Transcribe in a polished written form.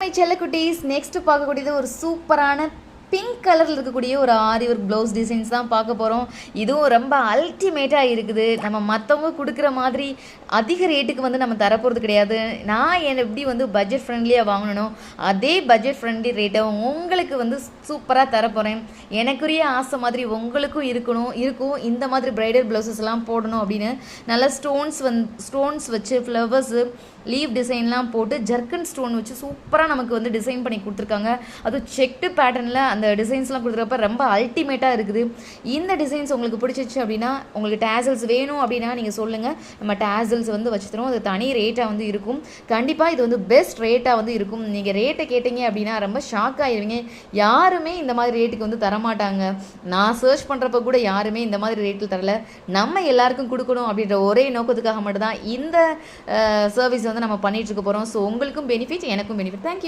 My செல்லக்குட்டீஸ், next பார்க்கக்கூடியது ஒரு சூப்பரான பிங்க் கலரில் இருக்கக்கூடிய ஒரு ஆரி ஒர்க் ப்ளவுஸ் டிசைன்ஸ் தான் பார்க்க போகிறோம். இதுவும் ரொம்ப அல்டிமேட்டாக இருக்குது. நம்ம மற்றவங்க கொடுக்குற மாதிரி அதிக ரேட்டுக்கு வந்து நம்ம தரப்போகிறது கிடையாது. நான் எப்படி வந்து பட்ஜெட் ஃப்ரெண்ட்லியாக வாங்கணும், அதே பட்ஜெட் ஃப்ரெண்ட்லி ரேட்டை உங்களுக்கு வந்து சூப்பராக தரப்போகிறேன். எனக்குரிய ஆசை மாதிரி உங்களுக்கும் இருக்கும் இந்த மாதிரி ப்ரைடல் ப்ளவுசஸ்லாம் போடணும் அப்படின்னு. நல்லா ஸ்டோன்ஸ் வச்சு ஃப்ளவர்ஸு லீவ் டிசைன்லாம் போட்டு ஜர்க்கன் ஸ்டோன் வச்சு சூப்பராக நமக்கு வந்து டிசைன் பண்ணி கொடுத்துருக்காங்க. அதுவும் செக்டு பேட்டர்னில் அந்த டிசைன்ஸ்லாம் கொடுத்துருக்கப்ப ரொம்ப அல்டிமேட்டாக இருக்குது. இந்த டிசைன்ஸ் உங்களுக்கு பிடிச்சிச்சு அப்படின்னா, உங்களுக்கு டேசல்ஸ் வேணும் அப்படின்னா நீங்கள் சொல்லுங்கள், நம்ம டேசல்ஸ் வந்து வச்சு தரோம். அது தனி ரேட்டாக வந்து இருக்கும். கண்டிப்பாக இது வந்து பெஸ்ட் ரேட்டாக வந்து இருக்கும். நீங்கள் ரேட்டை கேட்டீங்க அப்படின்னா ரொம்ப ஷாக் ஆகிடுவீங்க. யாருமே இந்த மாதிரி ரேட்டுக்கு வந்து தரமாட்டாங்க. நான் சர்ச் பண்ணுறப்ப கூட யாருமே இந்த மாதிரி ரேட்டில் தரல. நம்ம எல்லாருக்கும் கொடுக்கணும் அப்படின்ற ஒரே நோக்கத்துக்காக மட்டும்தான் இந்த சர்வீஸ் வந்து நம்ம பண்ணிட்டு இருக்க போகிறோம். ஸோ உங்களுக்கும் பெனிஃபிட், எனக்கும் பெனிஃபிட். தேங்க்யூ.